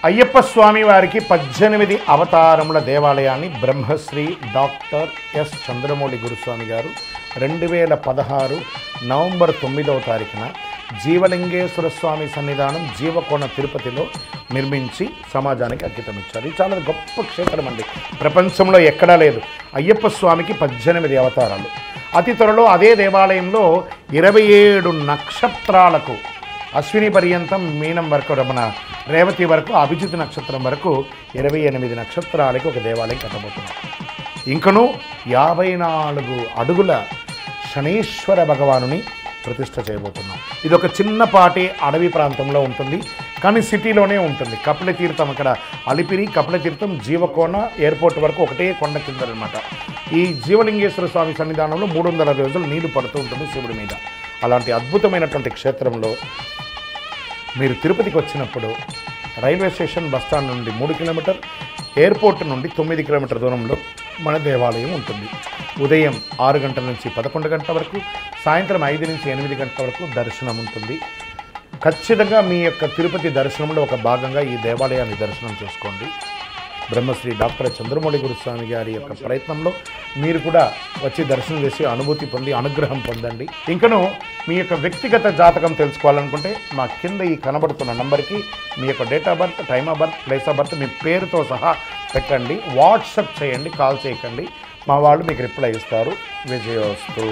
అయ్యప్ప స్వామి వారికి 18 అవతారముల దేవాలయాన్ని Brahmasri doctor yes Chandramouli గురుస్వామి గారు 2016 నవంబర్ 9వ తారీఖున జీవలింగేశ్వర స్వామి సన్నిధానం జీవకోణ తిరుపతిలో నిర్మించి సమాజానికి అంకితం ఇచ్చారు. ఇది చాలా గొప్ప క్షేత్రం అండి. ప్రపంచంలో ఎక్కడా లేదు. అయ్యప్ప స్వామికి 18 అవతారాలు. అతి త్వరలో అదే దేవాలయంలో 27 నక్షత్రాలకు అశ్విని పర్యంతం మీనం వరకు రమణ రేవతి వరకు అభిజిత్ నక్షత్రం వరకు 28 నక్షత్రాలకి ఒక దేవాలయం కట్టబోతున్నాం. ఇంకనూ 54 అడుగుల శనీశ్వర భగవానుని ప్రతిష్ఠ చేయబోతున్నాం. ఇది ఒక చిన్నపాటి అడవి ప్రాంతంలో ఉంటుంది, కానీ సిటీలోనే ఉంటుంది. కపిలతీర్థం, అక్కడ అలిపిరి కపిలతీర్థం జీవకోణ ఎయిర్పోర్ట్ వరకు ఒకటే కొండ కింద అనమాట. ఈ జీవలింగేశ్వర స్వామి సన్నిధానంలో 300 రోజులు నీళ్లు పడుతూ ఉంటుంది శివుడి మీద. అలాంటి అద్భుతమైనటువంటి క్షేత్రంలో మీరు తిరుపతికి వచ్చినప్పుడు రైల్వే స్టేషన్ బస్టాండ్ నుండి 3 కిలోమీటర్, ఎయిర్పోర్ట్ నుండి 9 కిలోమీటర్ దూరంలో మన దేవాలయం ఉంటుంది. ఉదయం 6 గంటల నుంచి 11 గంటల వరకు, సాయంత్రం 5 నుంచి 8 గంటల వరకు దర్శనం ఉంటుంది. ఖచ్చితంగా మీ యొక్క తిరుపతి దర్శనంలో ఒక భాగంగా ఈ దేవాలయాన్ని దర్శనం చేసుకోండి. బ్రహ్మశ్రీ డాక్టర్ చంద్రమౌళి గురుస్వామి గారి యొక్క ప్రయత్నంలో మీరు కూడా వచ్చి దర్శనం చేసి అనుభూతి పొంది అనుగ్రహం పొందండి. ఇంకనూ మీ యొక్క వ్యక్తిగత జాతకం తెలుసుకోవాలనుకుంటే మా కింద ఈ కనబడుతున్న నంబర్కి మీ యొక్క date of birth, time of birth, place of birth మీ పేరుతో సహా పెట్టండి. వాట్సాప్ చేయండి, కాల్ చేయకండి. మా వాళ్ళు మీకు రిప్లై ఇస్తారు. విజయోస్తు.